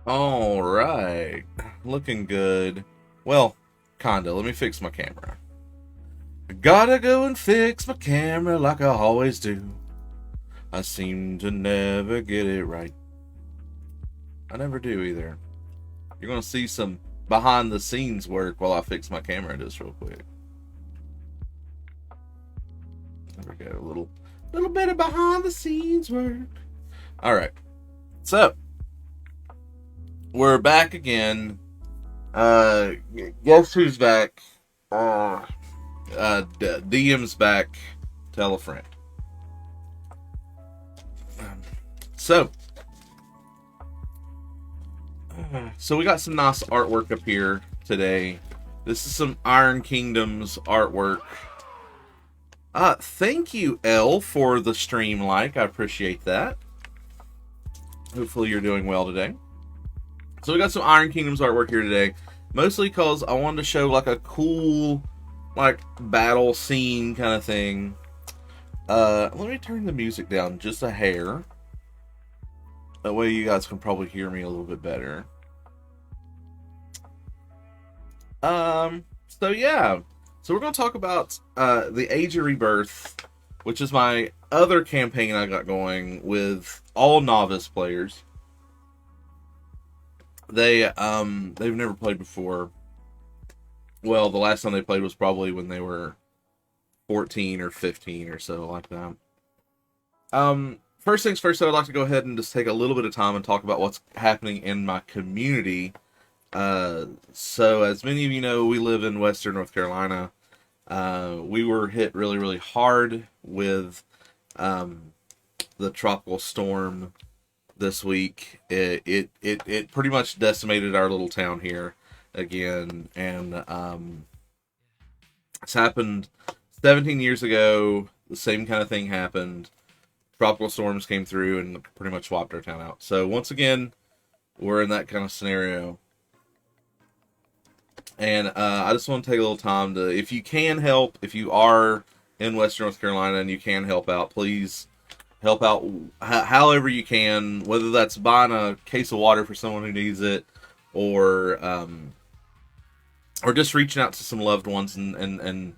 All right, looking good. Well, kinda. Let me fix my camera. Gotta go and fix my camera like I always do. I seem to never get it right. I never do either. You're gonna see some behind the scenes work while I fix my camera just real quick. There we go. A little bit of behind the scenes work. All right. So we're back again. Uh, guess who's back? DM's back. Tell a friend. So, we got some nice artwork up here today. This is some Iron Kingdoms artwork. Thank you, L, for the stream like. I appreciate that. Hopefully you're doing well today. So we got some Iron Kingdoms artwork here today. Mostly because I wanted to show like a cool like battle scene kind of thing. Let me turn the music down just a hair. That way you guys can probably hear me a little bit better. So yeah. So we're going to talk about the Age of Rebirth, which is my other campaign I got going with all novice players. They've never played before. Well, the last time they played was probably when they were 14 or 15 or so, like that. First things first, I'd like to go ahead and just take a little bit of time and talk about what's happening in my community. So as many of you know, we live in Western North Carolina. We were hit really, really hard with the tropical storm this week. It pretty much decimated our little town here again, and it's happened 17 years ago. The same kind of thing happened. Tropical storms came through and pretty much wiped our town out. So once again, we're in that kind of scenario. And I just want to take a little time to, if you can help, if you are in Western North Carolina and you can help out, please help out however you can, whether that's buying a case of water for someone who needs it, or just reaching out to some loved ones and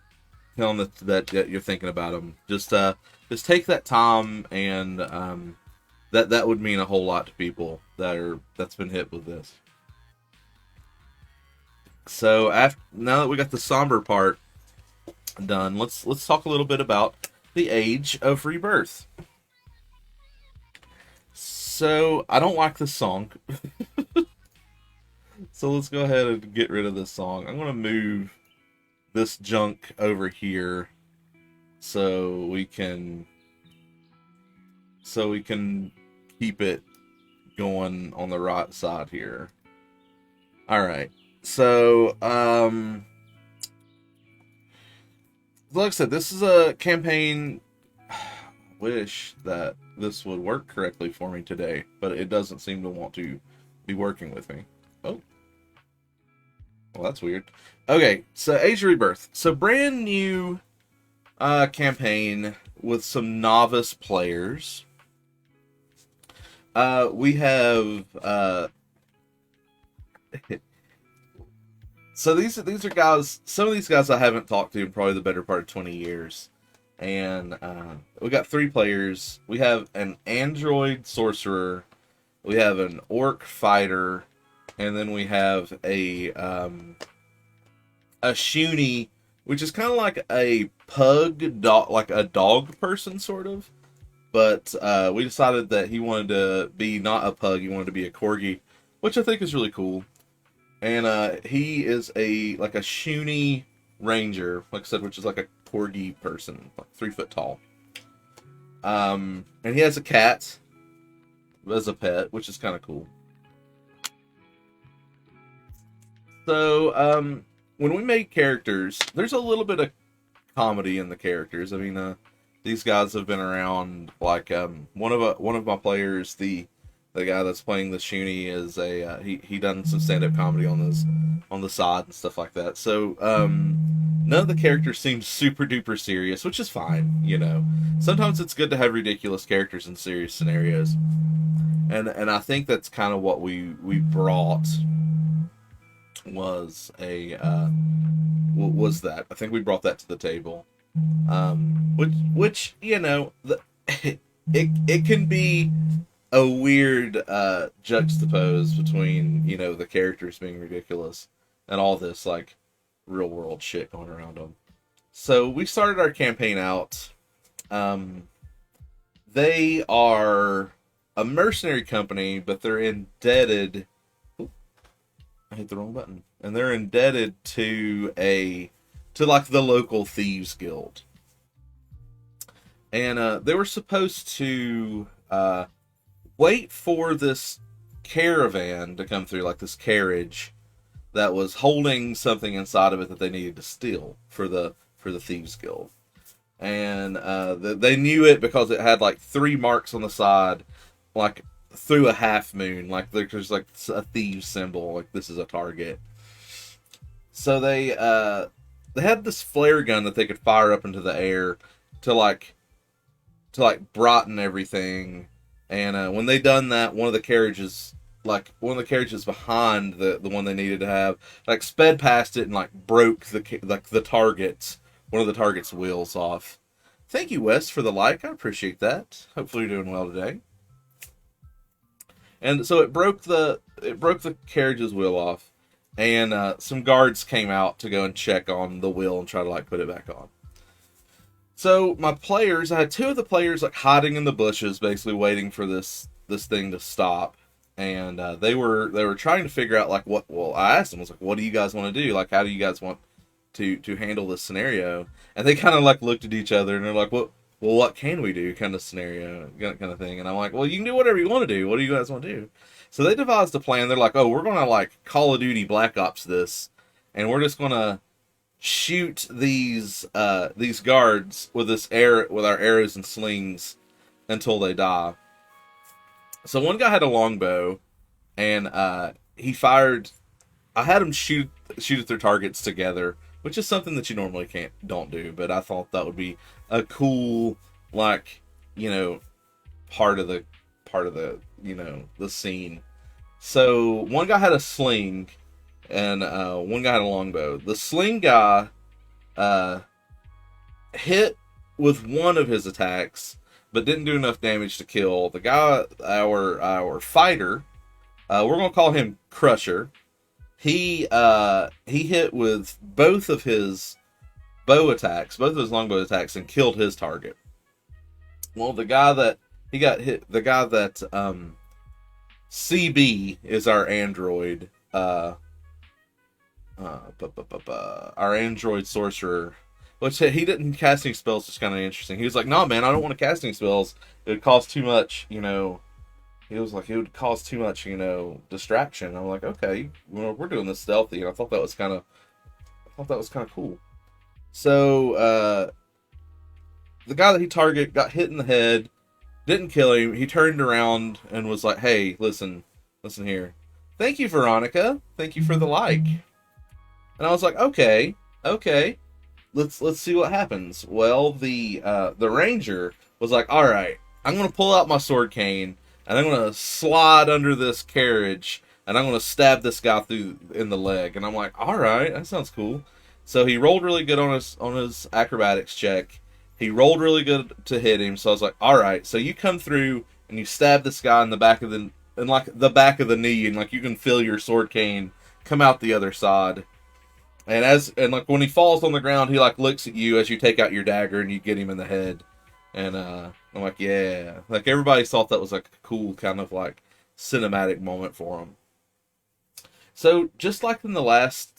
telling them that you're thinking about them. Just take that time, and that would mean a whole lot to people that's been hit with this. So now that we got the somber part done, let's talk a little bit about the Age of Rebirth. So I don't like this song. So let's go ahead and get rid of this song. I'm gonna move this junk over here so we can keep it going on the right side here. All right. So, like I said, this is a campaign. Wish that this would work correctly for me today, but it doesn't seem to want to be working with me. Oh. Well, that's weird. Okay, so Age of Rebirth. So brand new campaign with some novice players. We have so these are guys. Some of these guys I haven't talked to in probably the better part of 20 years, and we got 3 players. We have an android sorcerer, we have an orc fighter, and then we have a shoonie, which is kind of like a pug dog, like a dog person sort of. But we decided that he wanted to be not a pug; he wanted to be a corgi, which I think is really cool. And he is a shoonie ranger, like I said, which is like a corgi person, like 3 foot tall. And he has a cat as a pet, which is kind of cool. So when we make characters, there's a little bit of comedy in the characters. I mean, these guys have been around. Like one of my players, the the guy that's playing the Shuni is he done some stand up comedy on the side and stuff like that. So none of the characters seem super duper serious, which is fine. You know, sometimes it's good to have ridiculous characters in serious scenarios, and I think that's kind of what we brought was a what was that? I think we brought that to the table. Which you know, it can be a weird juxtapose between, you know, the characters being ridiculous and all this like real world shit going around them. So we started our campaign out. They are a mercenary company, but they're indebted. Oop, I hit the wrong button. And they're indebted to like the local thieves guild. And they were supposed to wait for this caravan to come through, like this carriage that was holding something inside of it that they needed to steal for the thieves guild. And they knew it because it had like 3 marks on the side, like through a half moon, like there's like a thieves symbol, like this is a target. So they had this flare gun that they could fire up into the air to like brighten everything. And when they done that, one of the carriages behind the one they needed to have, like sped past it and like broke the target's one of the target's wheels off. Thank you, Wes, for the like. I appreciate that. Hopefully you're doing well today. And so it broke the carriage's wheel off, and some guards came out to go and check on the wheel and try to like put it back on. So my players, I had 2 of the players like hiding in the bushes, basically waiting for this thing to stop, and they were trying to figure out like what. Well, I asked them, I was like, "What do you guys want to do? Like, how do you guys want to handle this scenario?" And they kind of like looked at each other and they're like, what can we do?" Kind of scenario, kind of thing. And I'm like, "Well, you can do whatever you want to do. What do you guys want to do?" So they devised a plan. They're like, "Oh, we're gonna like Call of Duty Black Ops this, and we're just gonna shoot these guards with our arrows and slings until they die." So one guy had a longbow, and he fired. I had him shoot at their targets together, which is something that you normally don't do. But I thought that would be a cool, like, you know, part of the you know, the scene. So one guy had a sling, and one guy had a longbow. The sling guy hit with one of his attacks, but didn't do enough damage to kill the guy. Our fighter, we're gonna call him Crusher. He hit with both of his both of his longbow attacks, and killed his target. Well, the guy that CB is our android. Our android sorcerer, which he didn't cast any spells, which is kind of interesting. He was like, "No, man, I don't want to cast any spells. It would cost too much, you know." He was like, "It would cause too much, you know, distraction." I'm like, "Okay, well, we're doing this stealthy." And I thought that was kind of cool. So the guy that he targeted got hit in the head, didn't kill him. He turned around and was like, "Hey, listen here. Thank you, Veronica. Thank you for the like." And I was like, okay, let's see what happens. Well, the ranger was like, "All right, I'm gonna pull out my sword cane and I'm gonna slide under this carriage and I'm gonna stab this guy in the leg." And I'm like, "All right, that sounds cool." So he rolled really good on his acrobatics check. He rolled really good to hit him. So I was like, "All right, so you come through and you stab this guy in the back of the back of the knee, and like you can feel your sword cane come out the other side." And like when he falls on the ground, he like looks at you as you take out your dagger and you get him in the head. And I'm like, "Yeah." Like everybody thought that was like a cool kind of like cinematic moment for him. So just like in the last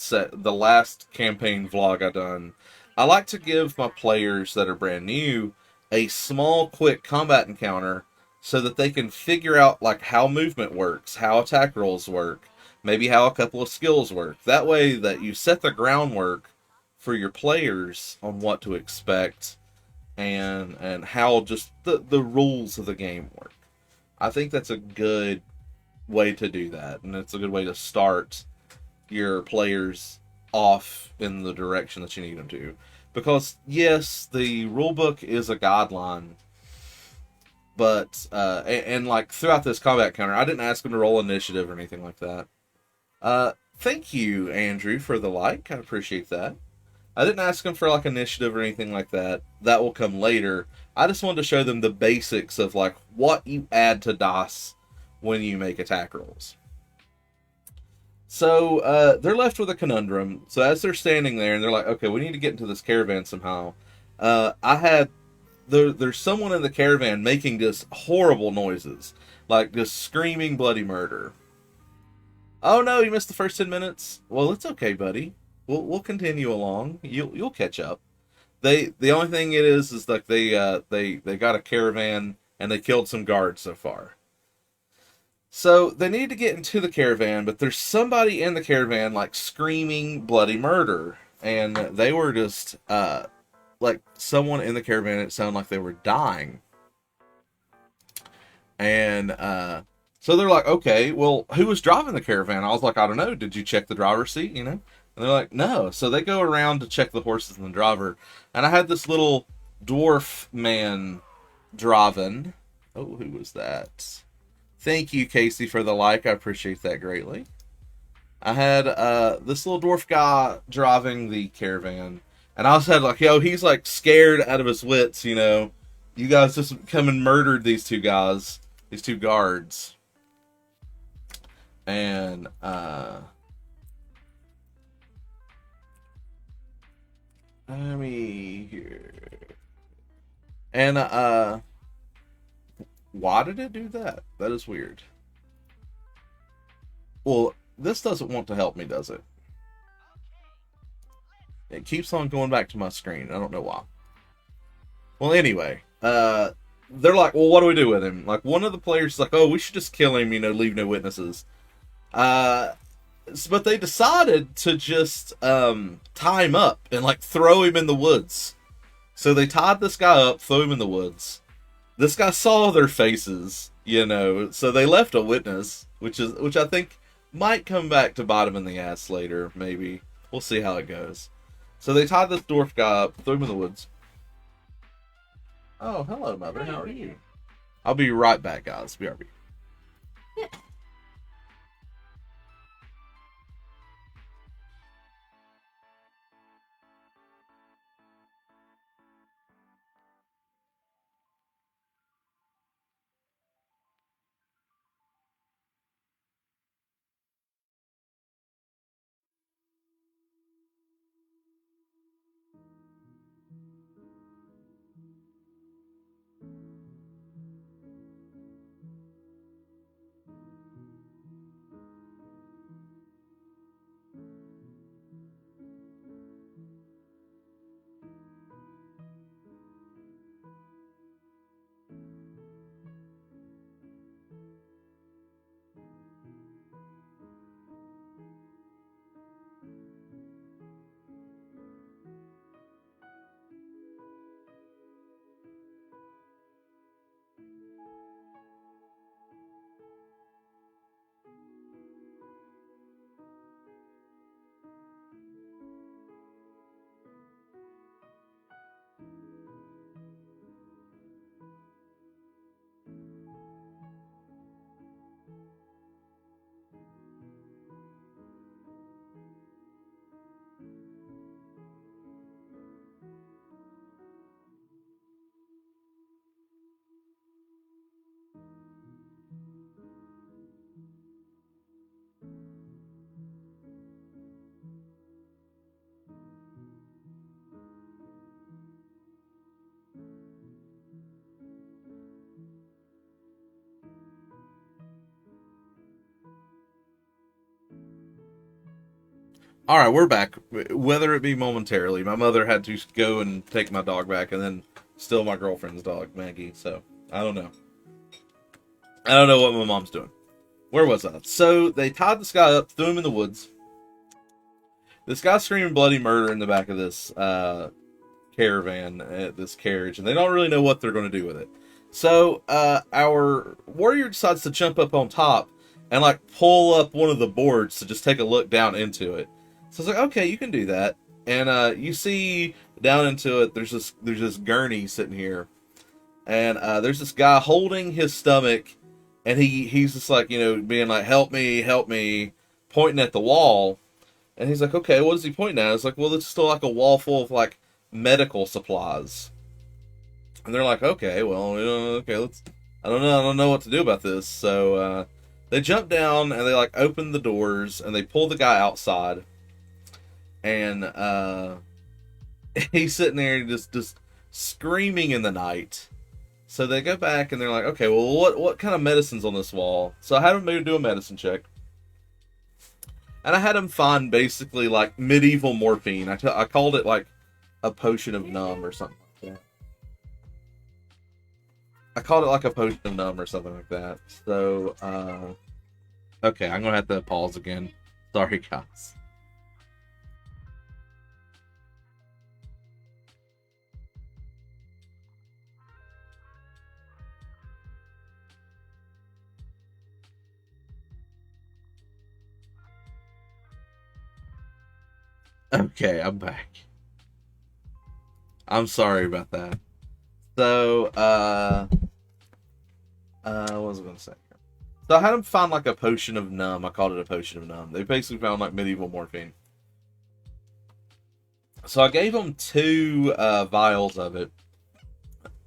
campaign vlog I done, I like to give my players that are brand new a small, quick combat encounter so that they can figure out like how movement works, how attack rolls work, maybe how a couple of skills work. That way that you set the groundwork for your players on what to expect and how just the rules of the game work. I think that's a good way to do that, and it's a good way to start your players off in the direction that you need them to. Because yes, the rulebook is a guideline, but and like throughout this combat counter, I didn't ask them to roll initiative or anything like that. Thank you, Andrew, for the like. I appreciate that. I didn't ask them for like initiative or anything like that. That will come later. I just wanted to show them the basics of like what you add to dice when you make attack rolls. So they're left with a conundrum. So as they're standing there and they're like, okay, we need to get into this caravan somehow. There's someone in the caravan making just horrible noises, like just screaming bloody murder. Oh no, you missed the first 10 minutes. Well, it's okay, buddy. We'll continue along. You'll catch up. The only thing it is like they got a caravan and they killed some guards so far. So they need to get into the caravan, but there's somebody in the caravan like screaming bloody murder, and they were just like someone in the caravan. It sounded like they were dying, and so they're like, okay, well, who was driving the caravan? I was like, I don't know. Did you check the driver's seat? You know? And they're like, no. So they go around to check the horses and the driver, and I had this little dwarf man driving. Oh, who was that? Thank you, Casey, for the like. I appreciate that greatly. I had this little dwarf guy driving the caravan, and I also had like, yo, he's like scared out of his wits, you know. You guys just come and murdered these two guys, these two guards. And let me here. And why did it do that? That is weird. Well, this doesn't want to help me, does it? It keeps on going back to my screen. I don't know why. Well, anyway, they're like, well, what do we do with him? Like, one of the players is like, oh, we should just kill him, you know, leave no witnesses. But they decided to just tie him up and like throw him in the woods. So they tied this guy up, threw him in the woods. This guy saw their faces, you know, so they left a witness, which I think might come back to bite him in the ass later, maybe. We'll see how it goes. So they tied this dwarf guy up, threw him in the woods. Oh, hello, Mother. How are you? I'll be right back, guys. BRB. Yeah. All right, we're back. Whether it be momentarily, my mother had to go and take my dog back, and then steal my girlfriend's dog, Maggie. So I don't know. I don't know what my mom's doing. Where was I? So they tied this guy up, threw him in the woods. This guy's screaming bloody murder in the back of this caravan, this carriage, and they don't really know what they're going to do with it. So our warrior decides to jump up on top and like pull up one of the boards to just take a look down into it. So I was like, okay, you can do that. And you see down into it, there's this gurney sitting here, and there's this guy holding his stomach, and he's just like, being like, help me, pointing at the wall. And he's like, okay, what is he pointing at? It's like, well, it's still like a wall full of like medical supplies. And they're like, okay, well, okay, let's. I don't know what to do about this. So they jump down and they like open the doors and they pull the guy outside, and he's sitting there just screaming in the night. So they go back and they're like, okay, well, what kind of medicine's on this wall? So I had him do a medicine check, and I had him find basically like medieval morphine. I called it like a potion of numb or something like that. I called it like a potion of numb or something like that. So, okay, I'm gonna have to pause again. Sorry, guys. Okay, I'm back. I'm sorry about that. So, what was I gonna say? So I had them find like a potion of numb. I called it a potion of numb. They basically found like medieval morphine. So I gave them two vials of it.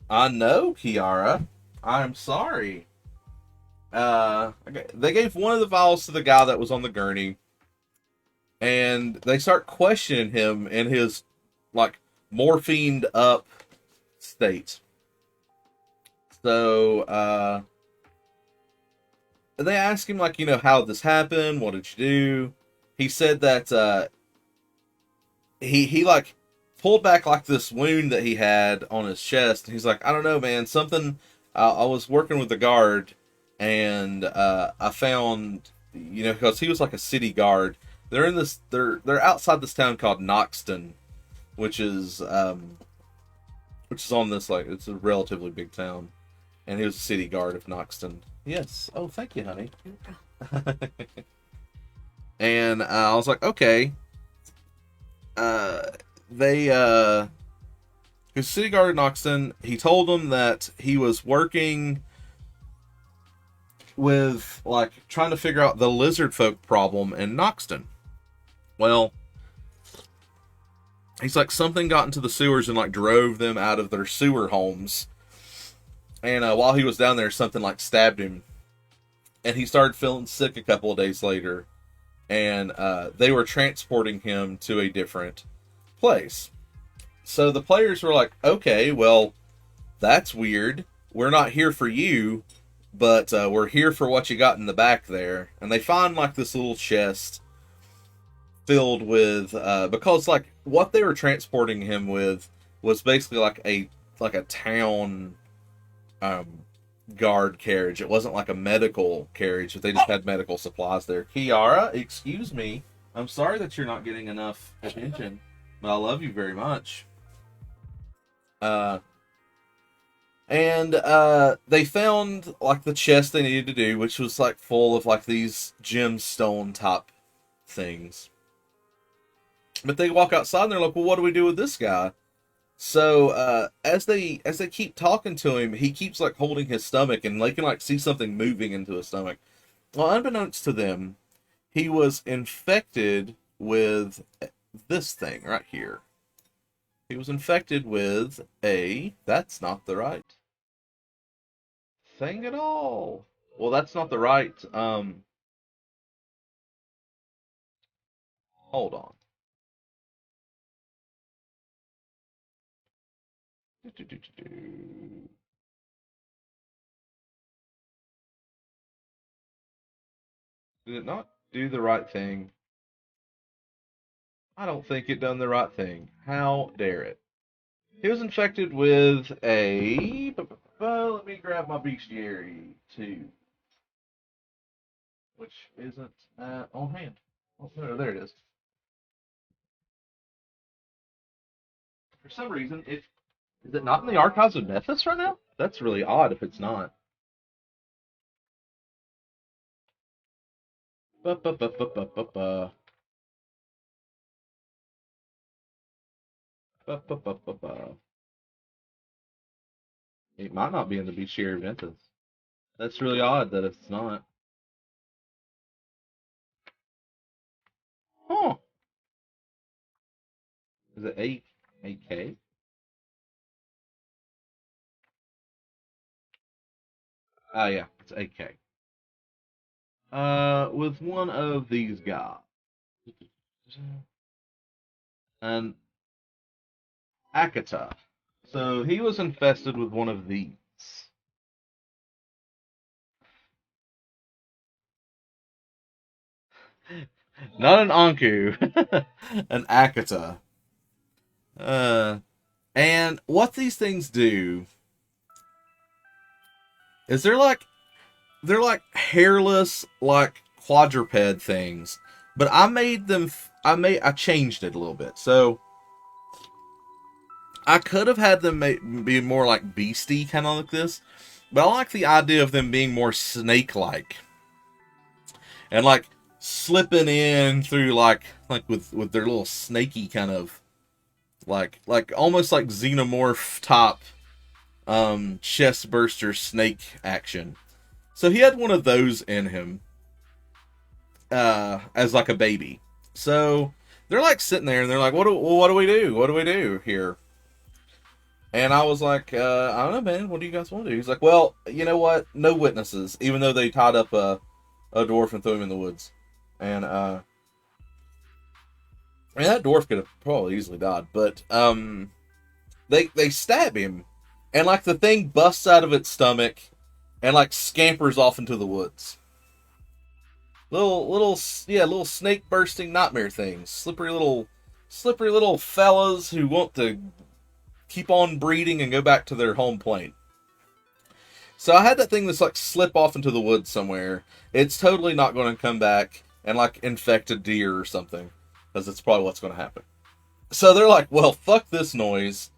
I know, Kiara. I'm sorry. They gave one of the vials to the guy that was on the gurney, and they start questioning him in his like morphined up state. So they ask him like, how did this happen? What did you do? He said that he like pulled back like this wound that he had on his chest. And he's like, I don't know, man. Something. I was working with the guard, and I found, because he was like a city guard. They're in this. They're outside this town called Noxton, which is on this like it's a relatively big town, and he was a city guard of Noxton. Yes. Oh, thank you, honey. And I was like, okay. They his city guard in Noxton. He told them that he was working with like trying to figure out the lizard folk problem in Noxton. Well, he's like something got into the sewers and like drove them out of their sewer homes. And while he was down there, something like stabbed him, and he started feeling sick a couple of days later. And they were transporting him to a different place. So the players were like, okay, well, that's weird. We're not here for you, but we're here for what you got in the back there. And they find like this little chest filled with, because like what they were transporting him with was basically like a town um, guard carriage. It wasn't like a medical carriage, but they just had medical supplies there. Kiara, excuse me. I'm sorry that you're not getting enough attention, but I love you very much. Uh, and they found like the chest they needed to do, which was like full of like these gemstone type things. But they walk outside and they're like, "Well, what do we do with this guy?" So as they keep talking to him, he keeps like holding his stomach, and they can like see something moving into his stomach. Well, unbeknownst to them, he was infected with this thing right here. He was infected with a. That's not the right thing at all. Well, that's not the right. Hold on. Did it not do the right thing? I don't think it done the right thing. How dare it? He was infected with a. Let me grab my bestiary too, which isn't on hand. Oh, no, there it is. For some reason, it is it not in the archives of Memphis right now? That's really odd if it's not. Ba, ba, ba, ba, ba, ba, ba. Ba, ba, ba, ba, ba. It might not be in the Beach Area Ventus. That's really odd that it's not. Huh. Is it 8K? Oh yeah, it's 8K. With one of these guys. An Akata. So he was infested with one of these. Not an Anku. An Akata. Uh and what these things do is they're like hairless, like quadruped things. But I made them. I changed it a little bit. So I could have had them be more like beastie, kind of like this. But I like the idea of them being more snake-like and like slipping in through like with their little snaky kind of like almost like xenomorph top chest burster snake action. So he had one of those in him as like a baby. So they're like sitting there and they're like, what do we do? What do we do here? And I was like, I don't know, man. What do you guys want to do? He's like, well, you know what? No witnesses, even though they tied up a dwarf and threw him in the woods. And I mean, that dwarf could have probably easily died, but they stab him, and like the thing busts out of its stomach, and like scampers off into the woods. Little snake bursting nightmare things. Slippery little fellas who want to keep on breeding and go back to their home plane. So I had that thing that's like slip off into the woods somewhere. It's totally not going to come back and like infect a deer or something, because it's probably what's going to happen. So they're like, well, fuck this noise.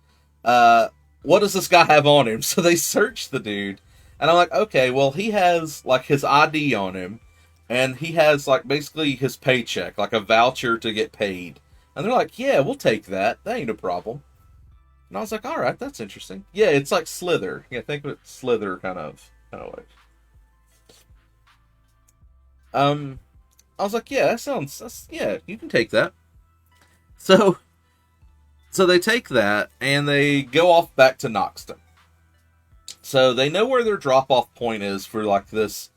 Uh, what does this guy have on him? So they search the dude, and I'm like, okay, well, he has like his ID on him, and he has like basically his paycheck, like a voucher to get paid. And they're like, yeah, we'll take that. That ain't a problem. And I was like, all right, that's interesting. Yeah, it's like Slither. Yeah, think of it Slither kind of way. Um, I was like, yeah, yeah, you can take that. So so they take that and they go off back to Noxton. So they know where their drop off point is for like this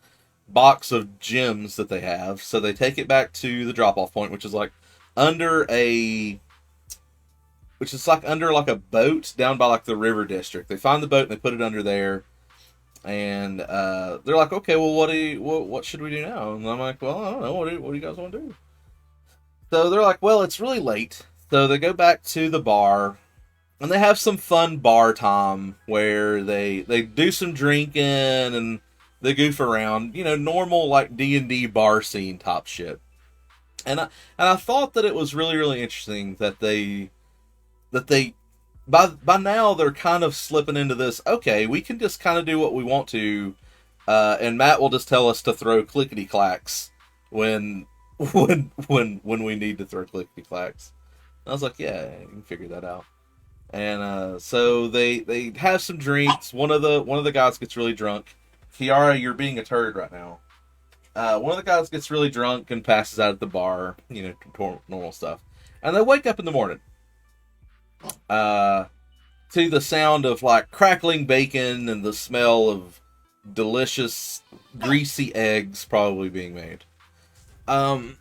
box of gems that they have. So they take it back to the drop off point, which is like under a which is like under like a boat down by like the river district. They find the boat and they put it under there, and they're like, okay, well, what should we do now? And I'm like, well, I don't know. What do you guys want to do? So they're like, well, it's really late. So they go back to the bar, and they have some fun bar time where they do some drinking and they goof around, normal like D&D bar scene top shit. And I thought that it was really interesting that they by now they're kind of slipping into this. Okay, we can just kind of do what we want to, and Matt will just tell us to throw clickety clacks when when we need to throw clickety clacks. I was like, yeah, you can figure that out. And so they have some drinks. One of the guys gets really drunk. Kiara, you're being a turd right now. One of the guys gets really drunk and passes out at the bar. Normal stuff. And they wake up in the morning. To the sound of like crackling bacon and the smell of delicious greasy eggs probably being made. Um,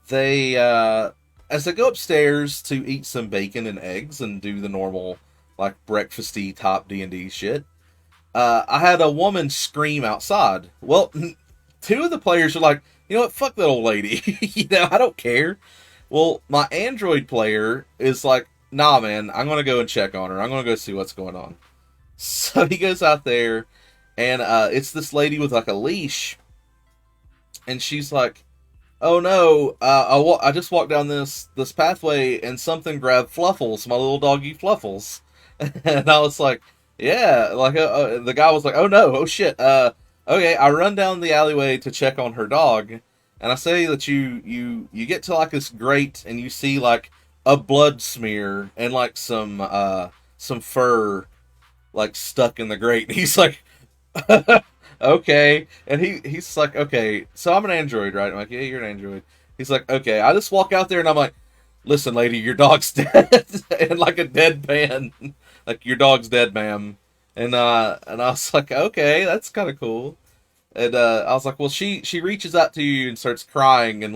they as they go upstairs to eat some bacon and eggs and do the normal like breakfasty top D&D shit. I had a woman scream outside. Well, two of the players are like, you know what, fuck that old lady. I don't care. Well, my android player is like, nah, man, I'm going to go and check on her. I'm going to go see what's going on. So he goes out there, and it's this lady with like a leash, and she's like, oh no, I just walked down this pathway, and something grabbed Fluffles, my little doggy Fluffles. And I was like, yeah, like the guy was like, oh no, oh shit, okay, I run down the alleyway to check on her dog, And I say that you get to like this grate and you see like a blood smear and like some fur like stuck in the grate. And he's like, okay. And he's like, okay, so I'm an android, right? I'm like, yeah, you're an android. He's like, okay. I just walk out there and I'm like, listen, lady, your dog's dead. And like a deadpan, like your dog's dead, ma'am. And I was like, okay, that's kind of cool. And I was like, well, she reaches out to you and starts crying and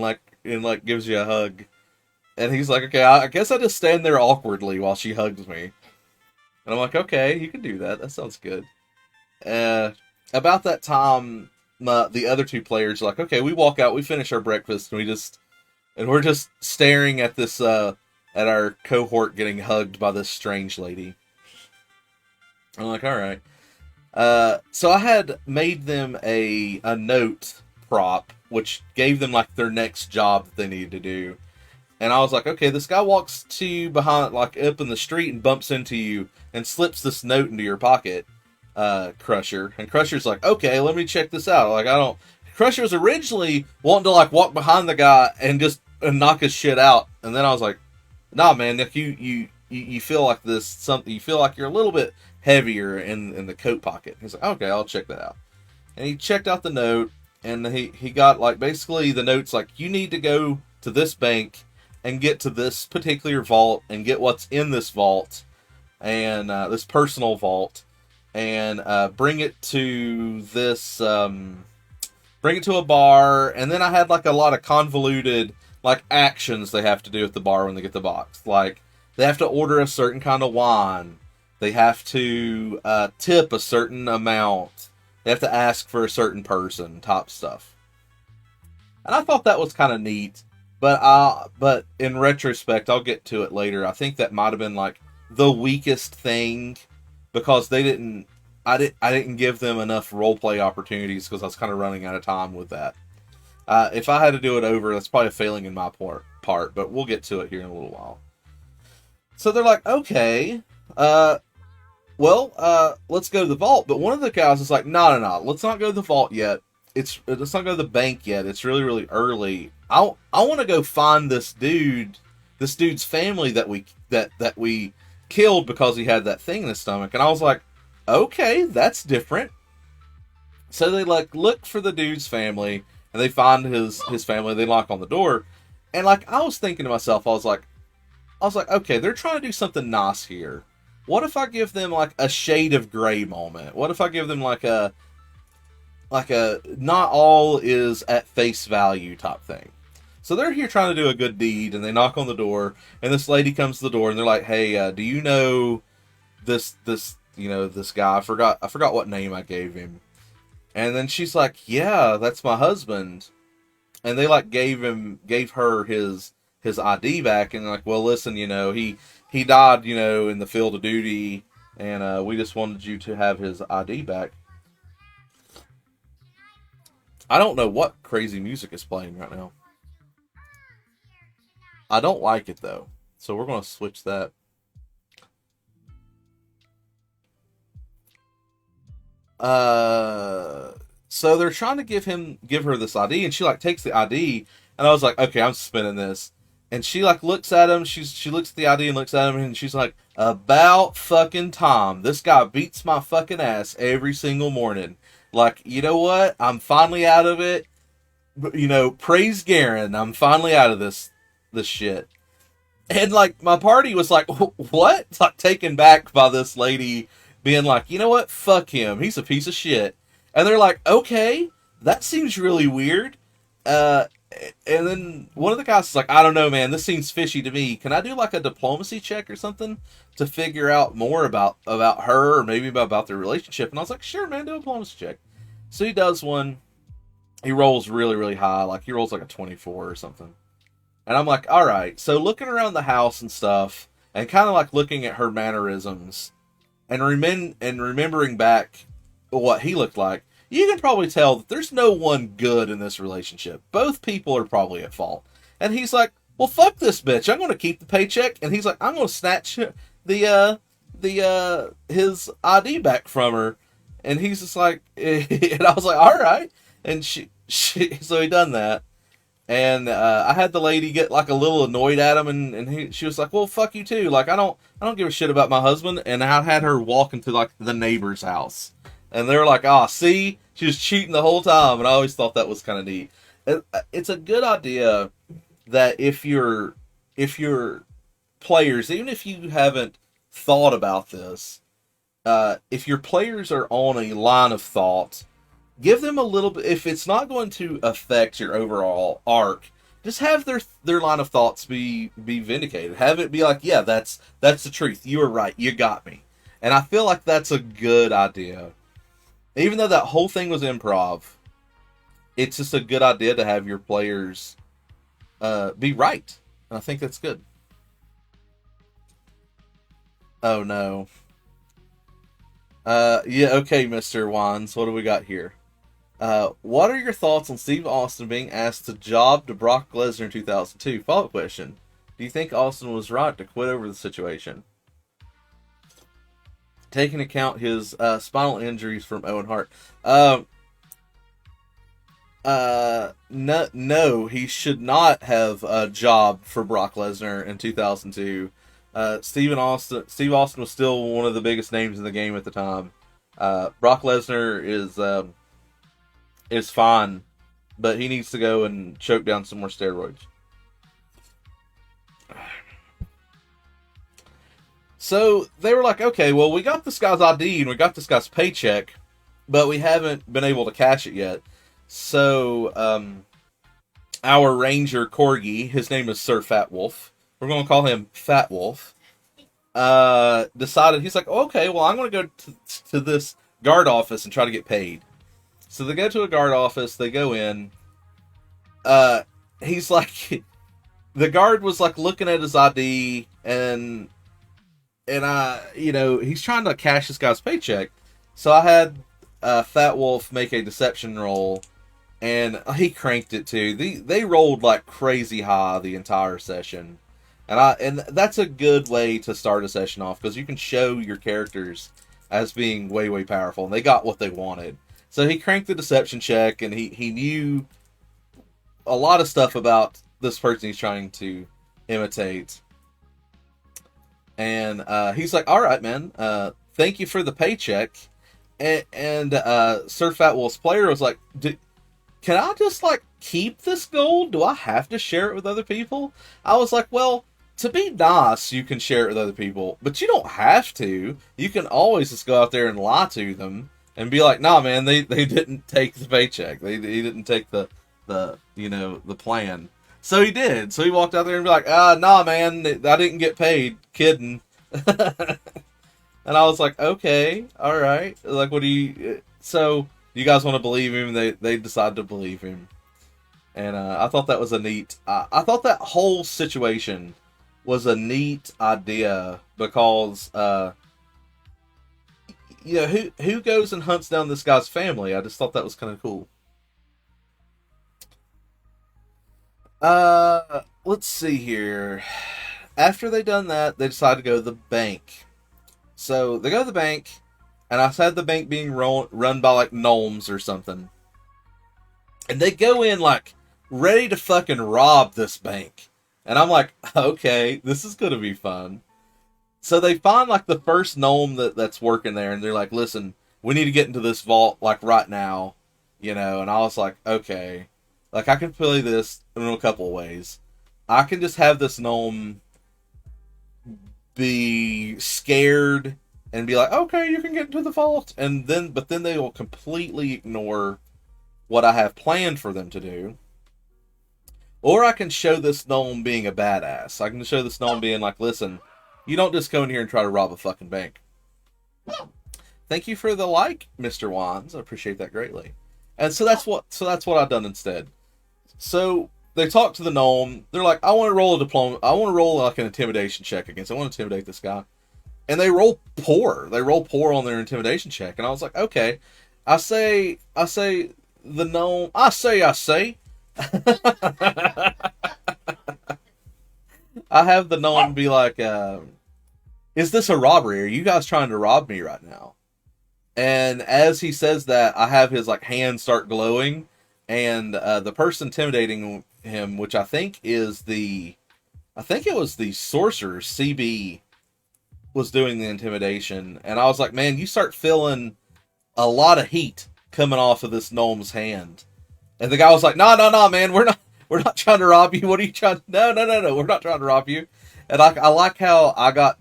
gives you a hug. And he's like, okay, I guess I just stand there awkwardly while she hugs me. And I'm like, okay, you can do that. That sounds good. Uh, about that time, the other two players are like, okay, we walk out, we finish our breakfast, and we're just staring at this at our cohort getting hugged by this strange lady. I'm like, all right. So I had made them a note prop, which gave them like their next job that they needed to do. And I was like, okay, this guy walks to you behind, like up in the street, and bumps into you and slips this note into your pocket, Crusher. And Crusher's like, okay, let me check this out. Like, I don't. Crusher was originally wanting to like walk behind the guy and just knock his shit out, and then I was like, nah, man, if you feel like this something, you feel like you're a little bit heavier in the coat pocket. He's like, okay, I'll check that out. And he checked out the note, and he got like basically the note's like, you need to go to this bank and get to this particular vault and get what's in this vault and this personal vault and bring it to this bring it to a bar. And then I had like a lot of convoluted like actions they have to do at the bar when they get the box. Like they have to order a certain kind of wine. They have to tip a certain amount. They have to ask for a certain person, top stuff. And I thought that was kind of neat. But in retrospect, I'll get to it later. I think that might have been like the weakest thing because they didn't. I didn't give them enough role play opportunities because I was kind of running out of time with that. If I had to do it over, that's probably a failing in my part. But we'll get to it here in a little while. So they're like, okay, let's go to the vault. But one of the guys is like, no, let's not go to the vault yet. Let's not go to the bank yet. It's really, really early. I want to go find this dude's family that we killed because he had that thing in his stomach. And I was like, okay, that's different. So they like look for the dude's family and they find his family. They knock on the door, and like I was thinking to myself, I was like, okay, they're trying to do something nice here. What if I give them like a shade of gray moment? What if I give them like a not all is at face value type thing? So they're here trying to do a good deed, and they knock on the door, and this lady comes to the door, and they're like, "Hey, do you know this guy? I forgot what name I gave him." And then she's like, "Yeah, that's my husband." And they like gave her his ID back, and like, "Well, listen, he died, in the field of duty, and we just wanted you to have his ID back." I don't know what crazy music is playing right now. I don't like it though, so we're gonna switch that. So they're trying to give her this ID, and she like takes the ID, and I was like, okay, I'm spinning this. And she like looks at him. She looks at the ID and looks at him, and she's like, "About fucking time. This guy beats my fucking ass every single morning. Like, you know what? I'm finally out of it. Praise Garen. I'm finally out of this shit." And like my party was like, "What?" It's like taken back by this lady being like, "You know what? Fuck him. He's a piece of shit." And they're like, "Okay, that seems really weird." And then one of the guys is like, "I don't know, man. This seems fishy to me. Can I do like a diplomacy check or something to figure out more about her or maybe about their relationship?" And I was like, "Sure, man, do a diplomacy check." So he does one. He rolls really, really high. Like he rolls like a 24 or something. And I'm like, all right. So looking around the house and stuff, and kind of like looking at her mannerisms, and remembering back what he looked like, you can probably tell that there's no one good in this relationship. Both people are probably at fault. And he's like, "Well, fuck this bitch. I'm going to keep the paycheck." And he's like, "I'm going to snatch his ID back from her." And he's just like, and I was like, all right. And she so he done that. And I had the lady get like a little annoyed at him, and she was like, "Well, fuck you too. Like, I don't give a shit about my husband." And I had her walk into like the neighbor's house, and they were like, "Ah, see, she was cheating the whole time." And I always thought that was kind of neat. It's a good idea that if you're players, even if you haven't thought about this, if your players are on a line of thought, give them a little bit. If it's not going to affect your overall arc, just have their line of thoughts be vindicated. Have it be like, yeah, that's the truth. You were right. You got me. And I feel like that's a good idea. Even though that whole thing was improv, it's just a good idea to have your players be right. And I think that's good. Oh no. Yeah, okay, Mr. Wands. What do we got here? What are your thoughts on Steve Austin being asked to job to Brock Lesnar in 2002? Follow-up question. Do you think Austin was right to quit over the situation? Taking account his spinal injuries from Owen Hart. No, he should not have jobbed for Brock Lesnar in 2002. Steve Austin was still one of the biggest names in the game at the time. Brock Lesnar is fine, but he needs to go and choke down some more steroids. So they were like, okay, well, we got this guy's ID and we got this guy's paycheck, but we haven't been able to cash it yet. So our ranger corgi, his name is Sir Fat Wolf. We're going to call him Fat Wolf. Decided, he's like, okay, well, I'm going to go to this guard office and try to get paid. So they go to a guard office. They go in. He's like, the guard was like looking at his ID, and he's trying to cash this guy's paycheck. So I had Fat Wolf make a deception roll, and he cranked it too. They rolled like crazy high the entire session, and that's a good way to start a session off because you can show your characters as being way, way powerful, and they got what they wanted. So he cranked the deception check, and he knew a lot of stuff about this person he's trying to imitate. And he's like, all right, man, thank you for the paycheck. And Sir Fat Wolf's player was like, can I just, like, keep this gold? Do I have to share it with other people? I was like, well, to be nice, you can share it with other people, but you don't have to. You can always just go out there and lie to them and be like, nah, man, they didn't take the paycheck. He didn't take the plan. So he did. So he walked out there and be like, nah, man, I didn't get paid. Kidding. And I was like, okay, all right. Like, what do you... So, you guys want to believe him? They decided to believe him. And I thought that was a neat... I thought that whole situation was a neat idea because... who goes and hunts down this guy's family? I just thought that was kind of cool. Let's see here. After they done that, they decided to go to the bank. So they go to the bank, and I said the bank being run by like gnomes or something. And they go in like ready to fucking rob this bank. And I'm like, okay, this is gonna be fun. So they find like the first gnome that's working there, and they're like, listen, we need to get into this vault like right now. And I was like, okay. Like, I can play this in a couple of ways. I can just have this gnome be scared and be like, okay, you can get into the vault. But then they will completely ignore what I have planned for them to do. Or I can show this gnome being a badass. I can show this gnome being like, listen, you don't just go in here and try to rob a fucking bank. Thank you for the like, Mr. Wands. I appreciate that greatly. And so that's what I've done instead. So they talk to the gnome. They're like, I want to roll a diploma. I want to roll like an intimidation check against. I want to intimidate this guy. And they roll poor. They roll poor on their intimidation check. And I was like, okay. I say the gnome. I say. I have the gnome be like, is this a robbery? Are you guys trying to rob me right now? And as he says that, I have his like hands start glowing. And the person intimidating him, which I think it was the sorcerer CB was doing the intimidation, and I was like, man, you start feeling a lot of heat coming off of this gnome's hand. And the guy was like, no, man, we're not trying to rob you. What are you trying? No, we're not trying to rob you. And I like how I got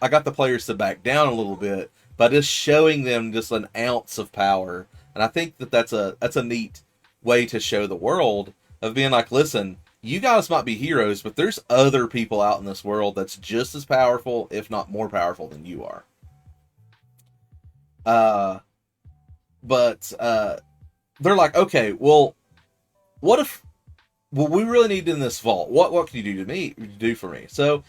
the players to back down a little bit by just showing them just an ounce of power. And I think that's a neat way to show the world of being like, listen, you guys might be heroes, but there's other people out in this world that's just as powerful, if not more powerful than you are. But they're like, okay, well, what if? Well, we really need in this vault. What can you do for me? So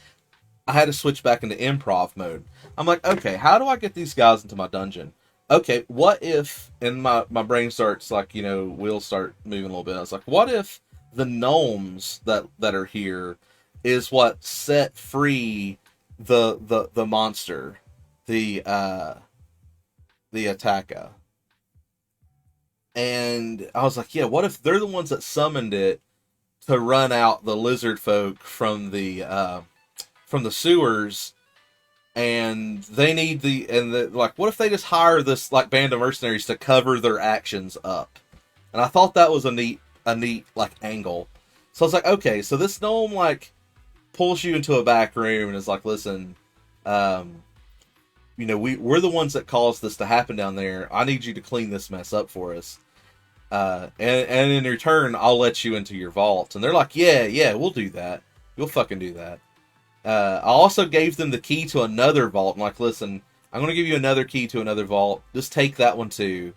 I had to switch back into improv mode. I'm like, okay, how do I get these guys into my dungeon? Okay, what if? And my brain starts like, wheels start moving a little bit. I was like, what if the gnomes that are here is what set free the monster, the attacker? And I was like, yeah, what if they're the ones that summoned it to run out the lizard folk from the sewers, and they need like, what if they just hire this like band of mercenaries to cover their actions up? And I thought that was a neat like angle. So I was like, okay, so this gnome like pulls you into a back room and is like, listen, we're the ones that caused this to happen down there. I need you to clean this mess up for us. And in return, I'll let you into your vault. And they're like, yeah, we'll do that. You'll fucking do that. I also gave them the key to another vault. I'm like, listen, I'm going to give you another key to another vault. Just take that one too.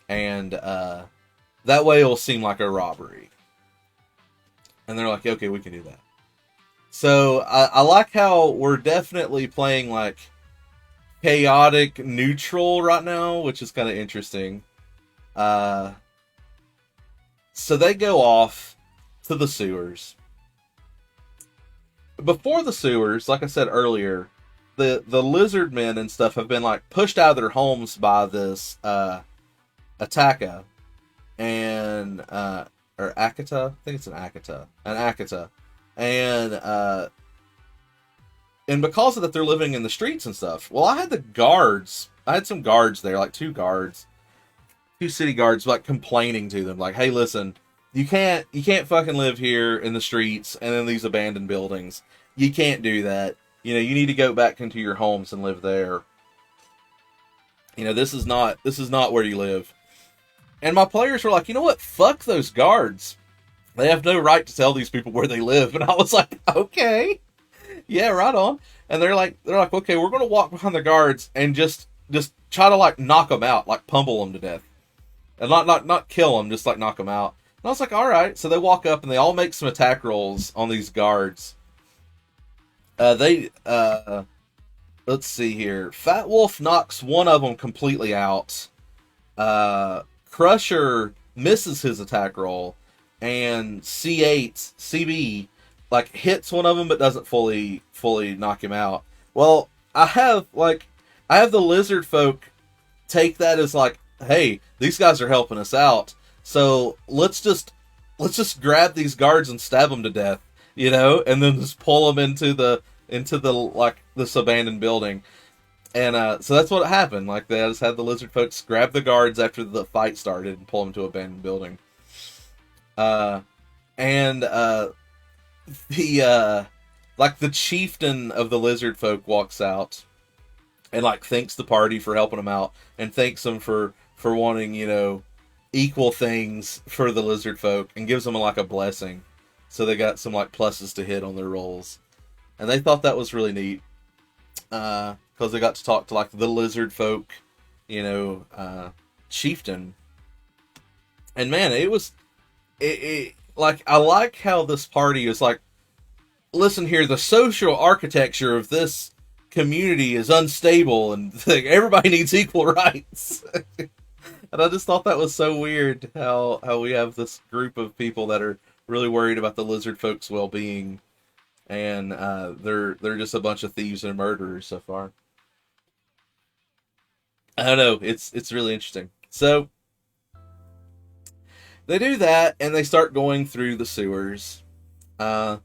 And that way it'll seem like a robbery. And they're like, okay, we can do that. So I like how we're definitely playing like chaotic neutral right now, which is kind of interesting. So they go off to the sewers. Before the sewers, like I said earlier, the lizard men and stuff have been like pushed out of their homes by this Ataka and or Akita. I think it's an Akita. And because of that, they're living in the streets and stuff. Well, I had some guards there, like two city guards, like complaining to them, like, hey, listen, you can't fucking live here in the streets and in these abandoned buildings. You can't do that. You need to go back into your homes and live there. This is not where you live. And my players were like, you know what? Fuck those guards. They have no right to tell these people where they live. And I was like, okay, yeah, right on. And they're like, okay, we're going to walk behind the guards and just try to like knock them out, like pummel them to death. And not kill them, just like knock them out. And I was like, all right. So they walk up and they all make some attack rolls on these guards. Let's see here. Fat Wolf knocks one of them completely out. Crusher misses his attack roll, and CB like hits one of them but doesn't fully knock him out. Well, I have the lizard folk take that as like, hey, these guys are helping us out, so let's just grab these guards and stab them to death, and then just pull them into the like this abandoned building. And so that's what happened. Like, they just had the lizard folks grab the guards after the fight started and pull them to an abandoned building. The chieftain of the lizard folk walks out and like thanks the party for helping him out and thanks them for wanting, equal things for the lizard folk, and gives them like a blessing. So they got some like pluses to hit on their rolls. And they thought that was really neat. Because they got to talk to like the lizard folk, chieftain. And man, it like, I like how this party is like, listen here, the social architecture of this community is unstable and like, everybody needs equal rights. And I just thought that was so weird how we have this group of people that are really worried about the lizard folks' well-being, and they're just a bunch of thieves and murderers so far. I don't know, it's really interesting. So They do that, and they start going through the sewers. Uh,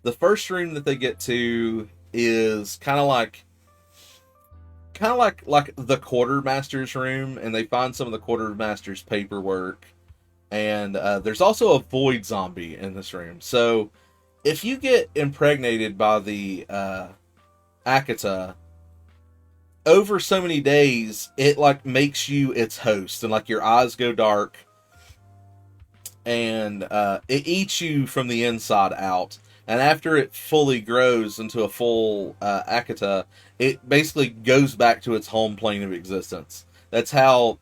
the first room that they get to is kind of like the quartermaster's room, and they find some of the quartermaster's paperwork. And there's also a void zombie in this room. So if you get impregnated by the Akita over so many days, it like makes you its host, and like your eyes go dark, and it eats you from the inside out. And after it fully grows into a full Akita, it basically goes back to its home plane of existence. That's how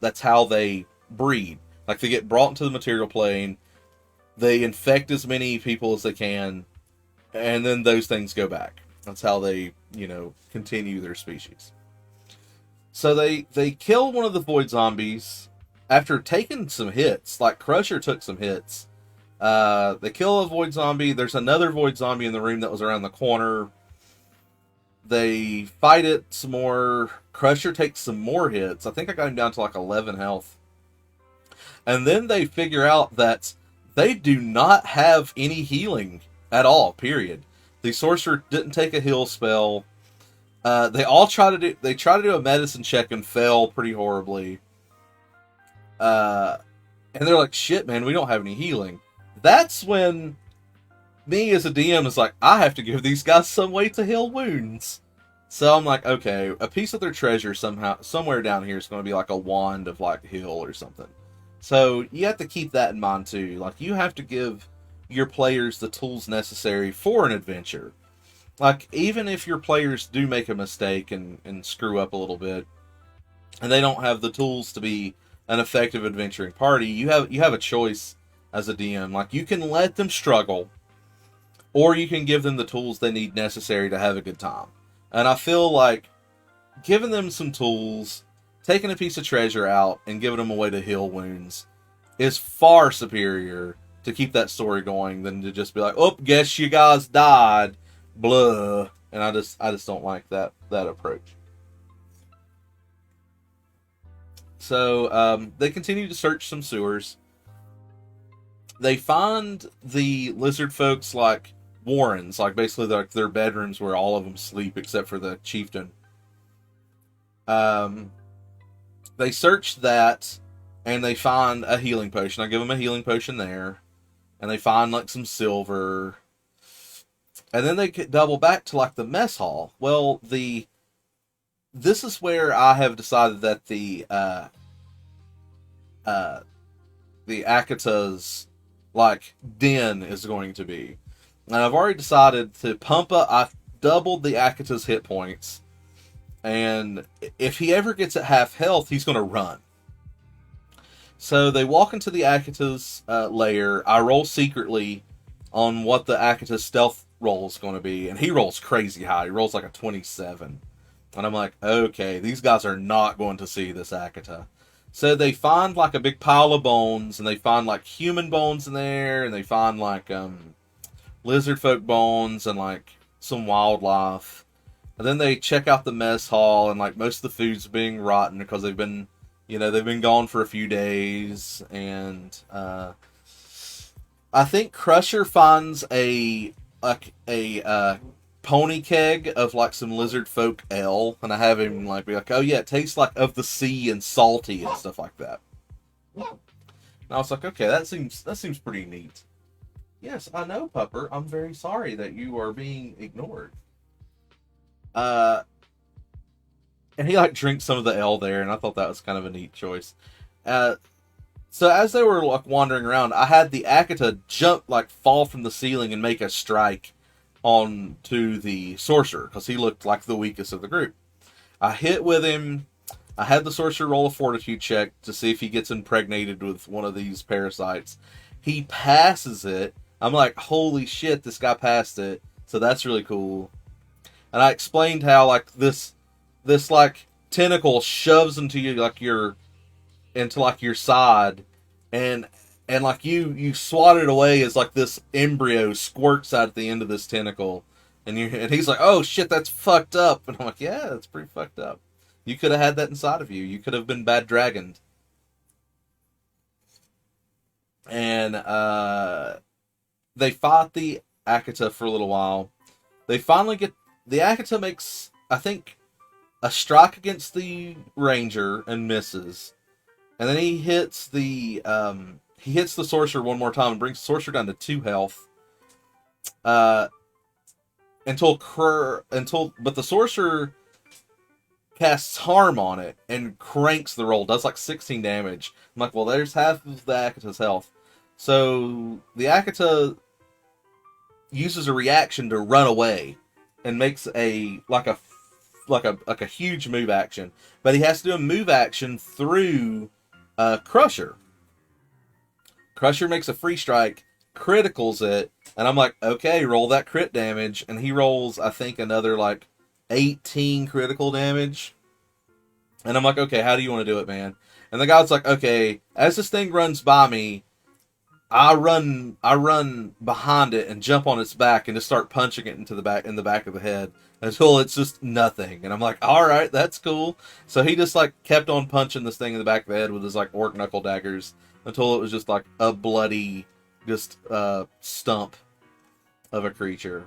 they breed. Like they get brought into the material plane, they infect as many people as they can, and then those things go back. That's how they, continue their species. So they kill one of the void zombies after taking some hits. Like Crusher took some hits. They kill a void zombie. There's another void zombie in the room that was around the corner. They fight it some more. Crusher takes some more hits. I think I got him down to like 11 health. And then they figure out that they do not have any healing at all, period. The sorcerer didn't take a heal spell. They try to do a medicine check and fail pretty horribly. And they're like, shit, man, we don't have any healing. That's when me as a DM is like, I have to give these guys some way to heal wounds. So I'm like, okay, a piece of their treasure somewhere down here is going to be like a wand of like heal or something. So you have to keep that in mind too. Like you have to give your players the tools necessary for an adventure. Like even if your players do make a mistake and screw up a little bit, and they don't have the tools to be an effective adventuring party, you have a choice as a DM. Like you can let them struggle, or you can give them the tools they need necessary to have a good time. And I feel like giving them some tools, taking a piece of treasure out, and giving them a way to heal wounds is far superior to keep that story going than to just be like, oh, guess you guys died, blah. And I just don't like that approach. So they continue to search some sewers. They find the lizard folks like warrens, like basically their bedrooms where all of them sleep except for the chieftain. They search that, and they find a healing potion. I give them a healing potion there, and they find like some silver, and then they double back to like the mess hall. Well, this is where I have decided that the Akita's like den is going to be, and I've already decided to pump up. I've doubled the Akita's hit points. And if he ever gets at half health, he's going to run. So they walk into the Akita's lair. I roll secretly on what the Akita's stealth roll is going to be. And he rolls crazy high. He rolls like a 27. And I'm like, okay, these guys are not going to see this Akita. So they find like a big pile of bones. And they find like human bones in there. And they find like lizard folk bones and like some wildlife. And then they check out the mess hall, and like most of the food's being rotten because they've been gone for a few days. And I think Crusher finds a pony keg of like some lizard folk ale, and I have him like be like, oh yeah, it tastes like of the sea and salty and stuff like that. And I was like, okay, that seems pretty neat. Yes, I know, Pupper. I'm very sorry that you are being ignored. And he like drinks some of the ale there, and I thought that was kind of a neat choice. So as they were like wandering around, I had the Akita fall from the ceiling and make a strike onto the sorcerer because he looked like the weakest of the group. I hit with him. I had the sorcerer roll a fortitude check to see if he gets impregnated with one of these parasites. He passes it. I'm like, holy shit, this guy passed it. So that's really cool. And I explained how like this like tentacle shoves into you like your side, and like you swat it away as like this embryo squirts out at the end of this tentacle, and he's like, oh shit, that's fucked up. And I'm like, yeah, that's pretty fucked up. You could have had that inside of you. You could have been bad dragoned. and they fought the Akita for a little while. They finally get the Akita makes, I think, a strike against the ranger and misses, and then he hits the sorcerer one more time and brings the sorcerer down to 2 health. But the sorcerer casts harm on it and cranks the roll, does like 16 damage. I'm like, well, there's half of the Akita's health. So the Akita uses a reaction to run away and makes a huge move action. But he has to do a move action through Crusher. Crusher makes a free strike, criticals it, and I'm like, okay, roll that crit damage, and he rolls, I think, another like 18 critical damage. And I'm like, okay, how do you want to do it, man? And the guy's like, okay, as this thing runs by me, I run behind it and jump on its back and just start punching it in the back of the head until it's just nothing. And I'm like, all right, that's cool. So he just like kept on punching this thing in the back of the head with his like orc knuckle daggers until it was just like a bloody just stump of a creature.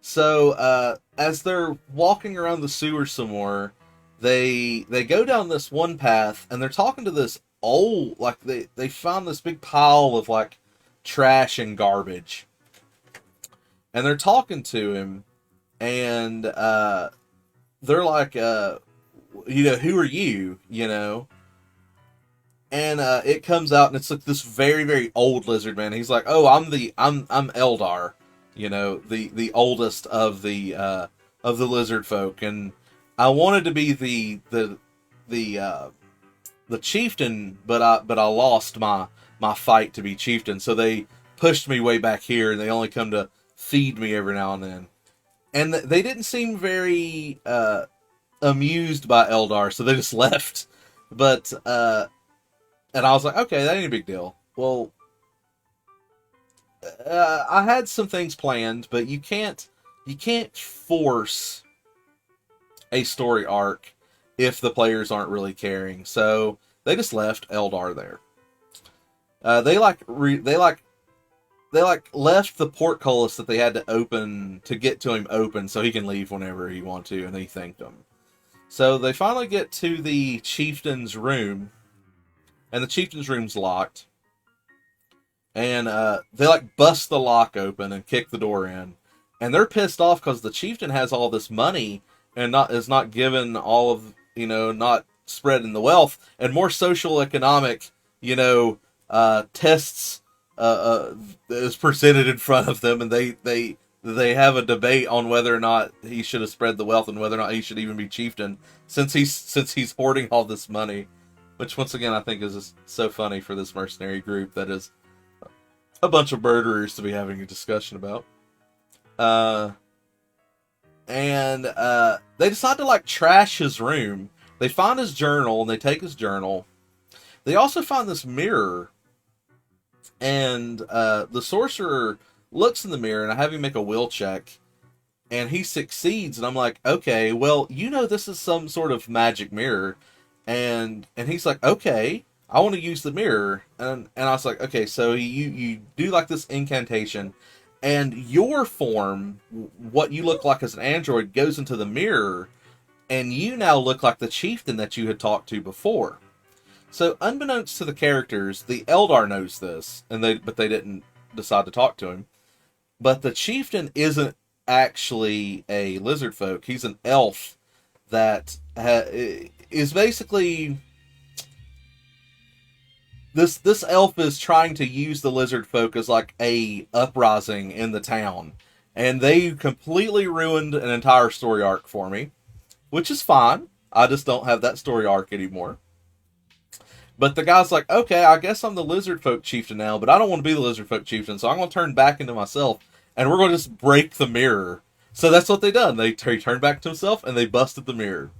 So as they're walking around the sewer some more, they go down this one path and they're talking to this old, like they found this big pile of like trash and garbage, and they're talking to him, and they're like, who are you, and it comes out and it's like this very, very old lizard man. He's like, oh, I'm Eldar, the oldest of the lizard folk, and I wanted to be the chieftain, but I lost my fight to be chieftain, so they pushed me way back here, and they only come to feed me every now and then. And they didn't seem very amused by Eldar, so they just left. But and I was like, okay, that ain't a big deal. Well, I had some things planned, but you can't force a story arc if the players aren't really caring. So they just left Eldar there. They left the portcullis that they had to open to get to him open so he can leave whenever he wants to, and they thanked him. So they finally get to the chieftain's room, and the chieftain's room's locked. And they like bust the lock open and kick the door in, and they're pissed off because the chieftain has all this money and is not given all of, not spreading the wealth, and more social economic, tests is presented in front of them, and they have a debate on whether or not he should have spread the wealth and whether or not he should even be chieftain since he's hoarding all this money, which once again I think is just so funny for this mercenary group that is a bunch of murderers to be having a discussion about. And they decide to like trash his room. They find his journal and they take his journal. They also find this mirror, and the sorcerer looks in the mirror, and I have him make a will check, and he succeeds. And I'm like, okay, well, this is some sort of magic mirror, and he's like, okay, I want to use the mirror, and I was like, okay, so you do like this incantation, and your form, what you look like as an android, goes into the mirror, and you now look like the chieftain that you had talked to before. So, unbeknownst to the characters, the Eldar knows this, but they didn't decide to talk to him. But the chieftain isn't actually a lizard folk. He's an elf that is basically... This elf is trying to use the lizard folk as like a uprising in the town. And they completely ruined an entire story arc for me, which is fine. I just don't have that story arc anymore. But the guy's like, okay, I guess I'm the lizard folk chieftain now, but I don't want to be the lizard folk chieftain, so I'm going to turn back into myself, and we're going to just break the mirror. So that's what they done. He turned back to himself, and they busted the mirror.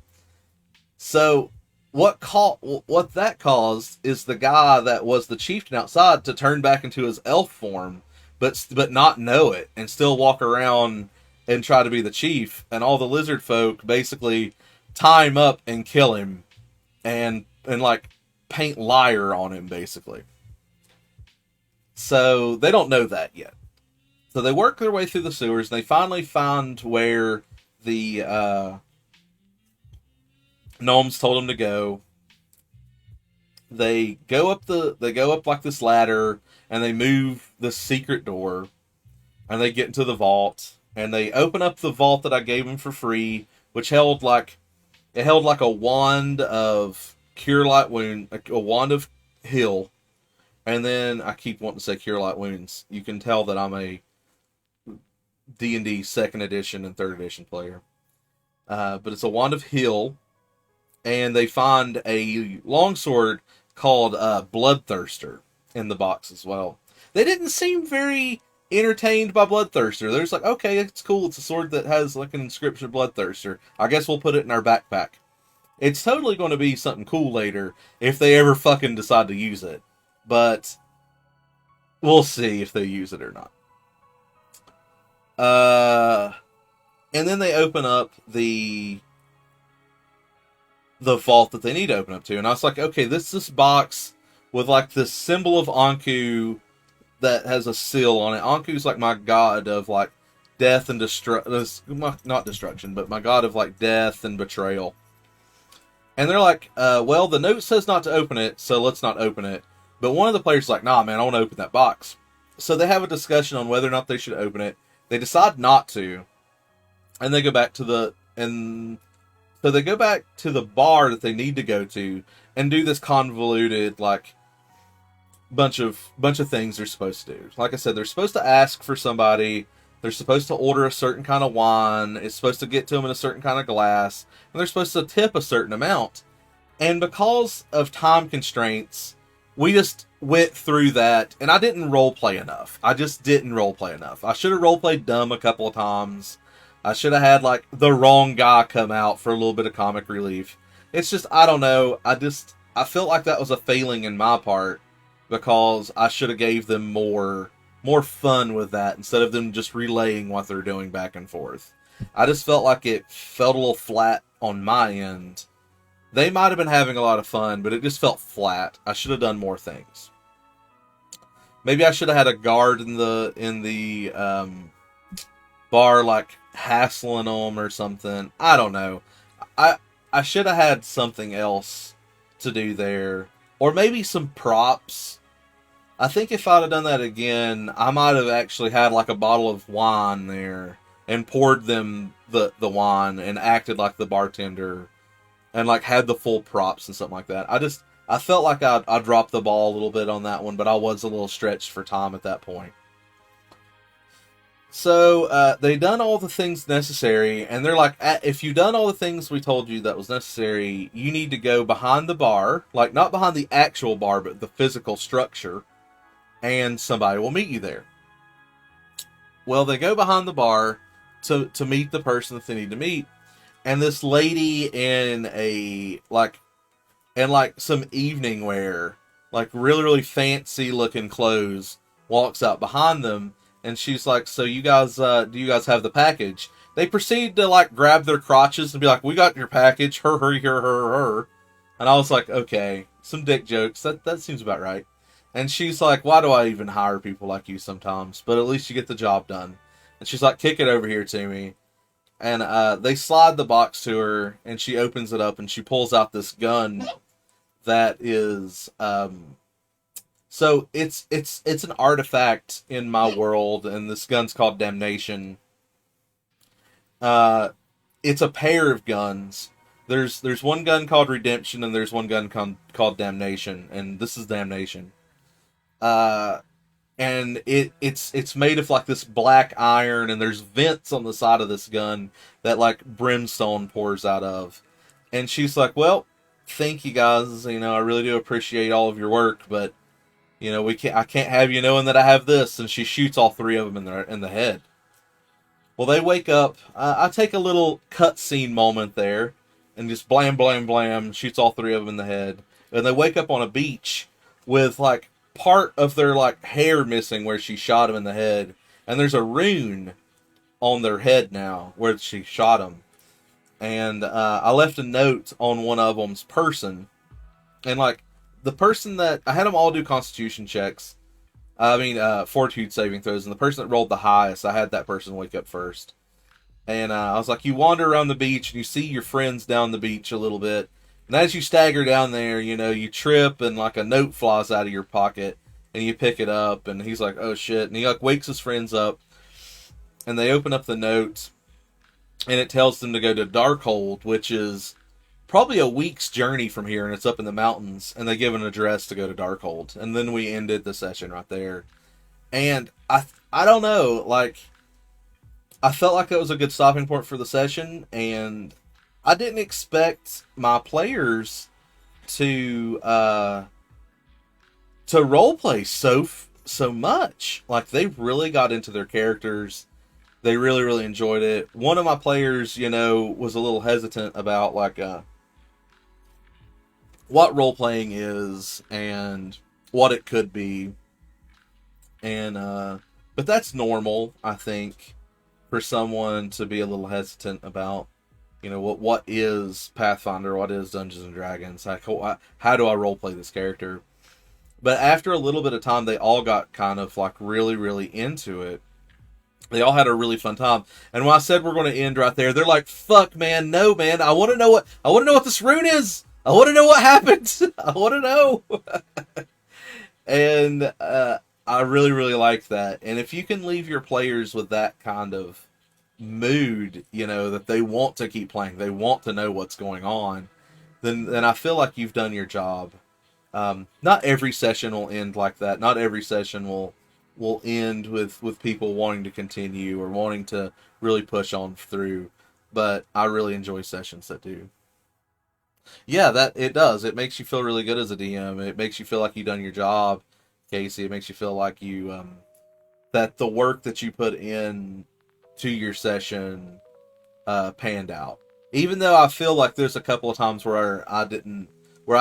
So what that caused is the guy that was the chieftain outside to turn back into his elf form, but not know it, and still walk around and try to be the chief, and all the lizard folk basically tie him up and kill him, and like paint liar on him, basically. So they don't know that yet. So they work their way through the sewers, and they finally find where the gnomes told them to go. They go up like this ladder, and they move the secret door, and they get into the vault, and they open up the vault that I gave them for free, which held like a wand of cure light wound, a wand of heal, and then I keep wanting to say cure light wounds. You can tell that I'm a D&D second edition and third edition player, but it's a wand of heal, and they find a longsword called Bloodthirster in the box as well. They didn't seem very entertained by Bloodthirster. They're just like, okay, it's cool. It's a sword that has like an inscription of Bloodthirster. I guess we'll put it in our backpack. It's totally going to be something cool later if they ever fucking decide to use it. But we'll see if they use it or not. And then they open up the vault that they need to open up to. And I was like, okay, this box with like this symbol of Anku that has a seal on it. Anku's like my god of like death and not destruction, but my god of like death and betrayal. And they're like, well, the note says not to open it, so let's not open it. But one of the players is like, nah, man, I want to open that box. So they have a discussion on whether or not they should open it. They decide not to. And they go back to the bar that they need to go to and do this convoluted, like, bunch of things they're supposed to do. Like I said, they're supposed to ask for somebody. They're supposed to order a certain kind of wine. It's supposed to get to them in a certain kind of glass. And they're supposed to tip a certain amount. And because of time constraints, we just went through that. And I didn't roleplay enough. I just didn't roleplay enough. I should have roleplayed dumb a couple of times. I should have had, like, the wrong guy come out for a little bit of comic relief. It's just, I don't know. I felt like that was a failing in my part. Because I should have gave them more fun with that instead of them just relaying what they're doing back and forth. I just felt like it felt a little flat on my end. They might have been having a lot of fun, but it just felt flat. I should have done more things. Maybe I should have had a guard in the bar, like hassling them or something. I don't know. I should have had something else to do there, or maybe some props. I think if I'd have done that again, I might have actually had like a bottle of wine there and poured them the wine and acted like the bartender and like had the full props and something like that. I felt like I dropped the ball a little bit on that one, but I was a little stretched for time at that point. So they done all the things necessary, and they're like, if you've done all the things we told you that was necessary, you need to go behind the bar, like not behind the actual bar, but the physical structure, and somebody will meet you there. Well, they go behind the bar to meet the person that they need to meet, and this lady in some evening wear, like really, really fancy looking clothes, walks out behind them, and she's like, so you guys, do you guys have the package? They proceed to like grab their crotches and be like, we got your package, her. And I was like, okay, some dick jokes, that seems about right. And she's like, why do I even hire people like you sometimes? But at least you get the job done. And she's like, kick it over here to me. And they slide the box to her, and she opens it up, and she pulls out this gun that is... So it's an artifact in my world, and this gun's called Damnation. It's a pair of guns. There's one gun called Redemption, and there's one gun called Damnation, and this is Damnation. And it's made of like this black iron, and there's vents on the side of this gun that like brimstone pours out of. And she's like, well, thank you guys, I really do appreciate all of your work, but I can't have you knowing that I have this. And she shoots all three of them in the head. Well, they wake up. I take a little cutscene moment there, and just blam, blam, blam, shoots all three of them in the head. And they wake up on a beach with like part of their like hair missing where she shot him in the head, and there's a rune on their head now where she shot him. And I left a note on one of them's person, and like the person that I had them all do constitution checks. Fortitude saving throws, and the person that rolled the highest, I had that person wake up first. And I was like, you wander around the beach and you see your friends down the beach a little bit. And as you stagger down there, you trip and like a note flies out of your pocket and you pick it up. And he's like, oh shit. And he like wakes his friends up and they open up the note and it tells them to go to Darkhold, which is probably a week's journey from here, and it's up in the mountains. And they give an address to go to Darkhold. And then we ended the session right there. And I don't know, like, I felt like that was a good stopping point for the session, and I didn't expect my players to roleplay so much. Like, they really got into their characters. They really, really enjoyed it. One of my players, was a little hesitant about like what role-playing is and what it could be. And but that's normal, I think, for someone to be a little hesitant about, what is Pathfinder, what is Dungeons and Dragons, how do I roleplay this character? But after a little bit of time, they all got kind of like really, really into it. They all had a really fun time. And when I said we're going to end right there, they're like, "Fuck, man, no, man. I want to know what this rune is. I want to know what happened. I want to know." And I really, really like that. And if you can leave your players with that kind of mood, that they want to keep playing, they want to know what's going on, then I feel like you've done your job. Not every session will end like that. Not every session will end with people wanting to continue or wanting to really push on through. But I really enjoy sessions that do. Yeah, that it does. It makes you feel really good as a DM. It makes you feel like you've done your job, Casey. It makes you feel like you that the work that you put in to your session panned out. Even though I feel like there's a couple of times where I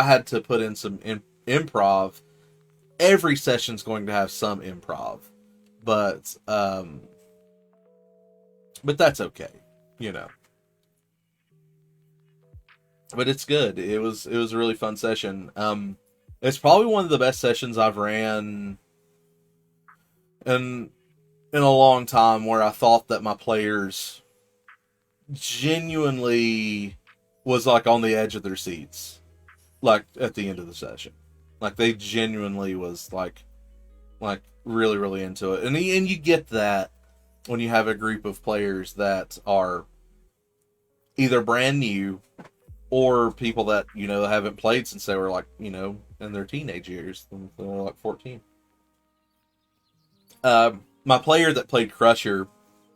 had to put in some improv. Every session's going to have some improv, but that's okay, But it's good. It was a really fun session. It's probably one of the best sessions I've ran in a long time, where I thought that my players genuinely was like on the edge of their seats, like at the end of the session. Like, they genuinely was like really, really into it. And you get that when you have a group of players that are either brand new or people that, haven't played since they were like, in their teenage years, when they were like 14. My player that played Crusher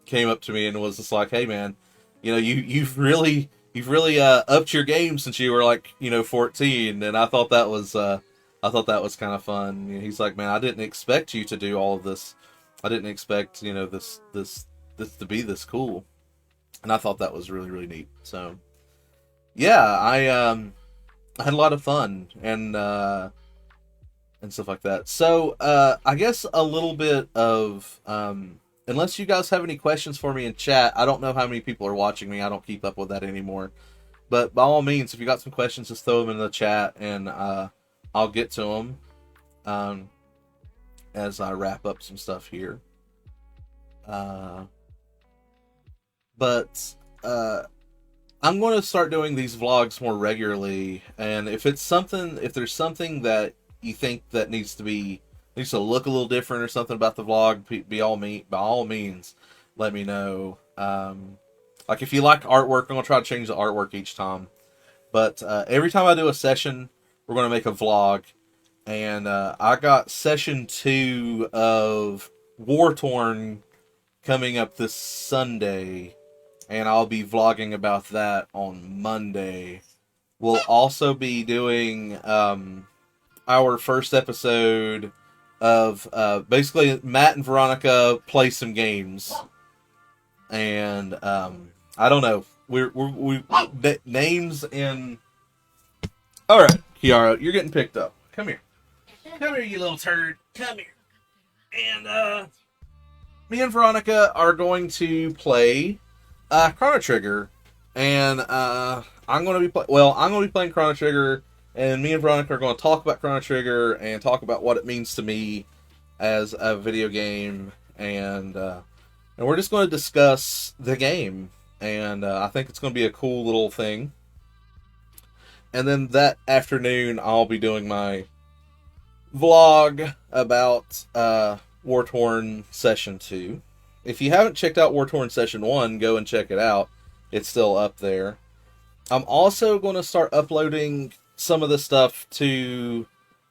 came up to me and was just like, "Hey man, you've really upped your game since you were like, 14." And I thought that was kind of fun. He's like, "Man, I didn't expect you to do all of this. I didn't expect, this to be this cool." And I thought that was really, really neat. So, yeah, I had a lot of fun and stuff like that. So, I guess a little bit of, unless you guys have any questions for me in chat, I don't know how many people are watching me. I don't keep up with that anymore. But by all means, if you got some questions, just throw them in the chat, and I'll get to them as I wrap up some stuff here. But I'm going to start doing these vlogs more regularly, and if there's something that you think that needs to look a little different or something about the vlog, by all means, let me know. Like, if you like artwork, I'm going to try to change the artwork each time. But every time I do a session, we're going to make a vlog. And I got session 2 of War Torn coming up this Sunday. And I'll be vlogging about that on Monday. We'll also be doing our first episode of basically Matt and Veronica play some games. And I don't know. We names in. All right, Kiara, you're getting picked up. Come here, you little turd. Come here. And me and Veronica are going to play Chrono Trigger, and I'm going to be playing Chrono Trigger, and me and Veronica are going to talk about Chrono Trigger and talk about what it means to me, as a video game, and we're just going to discuss the game. And I think it's going to be a cool little thing. And then that afternoon, I'll be doing my vlog about War Torn Session 2. If you haven't checked out War Torn Session 1, go and check it out. It's still up there. I'm also going to start uploading some of the stuff to...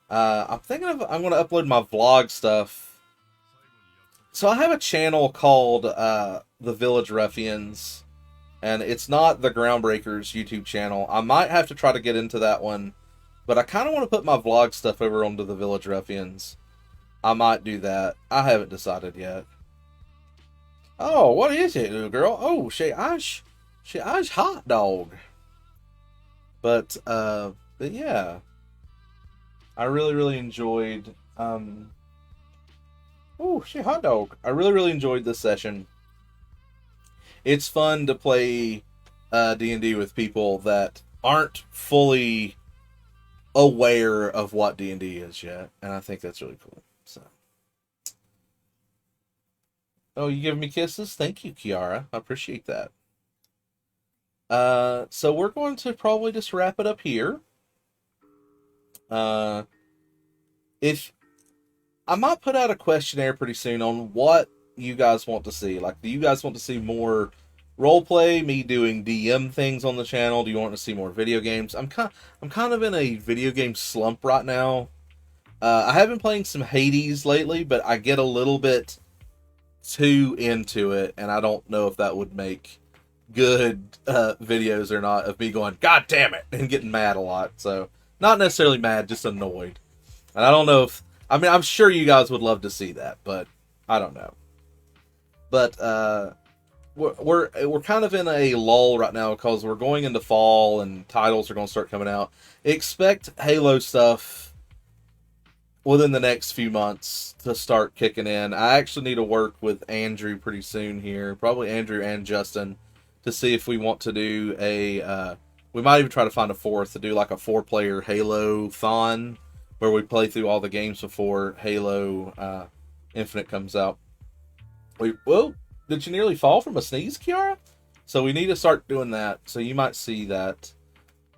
I'm going to upload my vlog stuff. So I have a channel called The Village Ruffians. And it's not the Groundbreakers YouTube channel. I might have to try to get into that one. But I kind of want to put my vlog stuff over onto the Village Ruffians. I might do that. I haven't decided yet. Oh, what is it, little girl? Oh, she eyes hot dog. But yeah. I really enjoyed, oh, she hot dog. I really enjoyed this session. It's fun to play D&D with people that aren't fully aware of what D&D is yet, and I think that's really cool. So, oh, you giving me kisses? Thank you, Kiara. I appreciate that. So we're going to probably just wrap it up here. If I might put out a questionnaire pretty soon on what you guys want to see. Like, do you guys want to see more roleplay, me doing DM things on the channel? Do you want to see more video games? I'm kind of in a video game slump right now. I have been playing some Hades lately, but I get a little bit too into it, and I don't know if that would make good videos or not, of me going, God damn it, and getting mad a lot. So, not necessarily mad, just annoyed. And I don't know if, I mean, I'm sure you guys would love to see that, but I don't know. But we're kind of in a lull right now because we're going into fall and titles are going to start coming out. Expect Halo stuff within the next few months to start kicking in. I actually need to work with Andrew pretty soon here, probably Andrew and Justin, to see if we want to do a, we might even try to find a fourth, to do like a 4-player Halo-thon, where we play through all the games before Halo Infinite comes out. Whoa, did you nearly fall from a sneeze, Kiara? So we need to start doing that, so you might see that.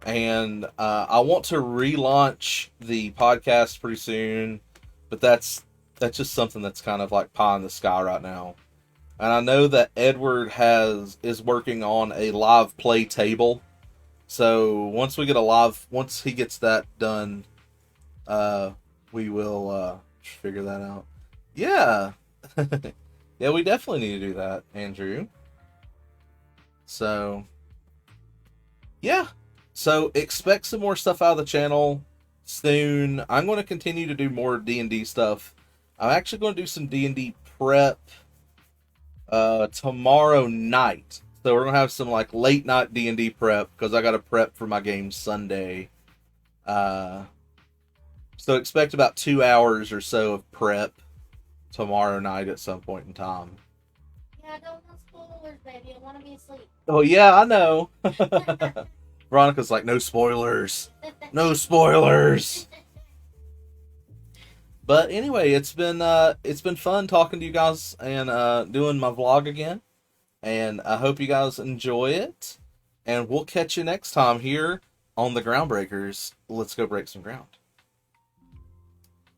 And I want to relaunch the podcast pretty soon, but that's just something that's kind of like pie in the sky right now. And I know that Edward is working on a live play table. So once he gets that done, we will figure that out. Yeah. Yeah, we definitely need to do that, Andrew. So, yeah. So expect some more stuff out of the channel soon. I'm going to continue to do more D&D stuff. I'm actually going to do some D&D prep tomorrow night. So we're going to have some like late night D&D prep because I got to prep for my game Sunday. So expect about 2 hours or so of prep tomorrow night at some point in time. Yeah, don't want spoilers, baby. I want to be asleep. Oh yeah, I know. Veronica's like, no spoilers. No spoilers. But anyway, it's been fun talking to you guys and doing my vlog again. And I hope you guys enjoy it. And we'll catch you next time here on the Groundbreakers. Let's go break some ground.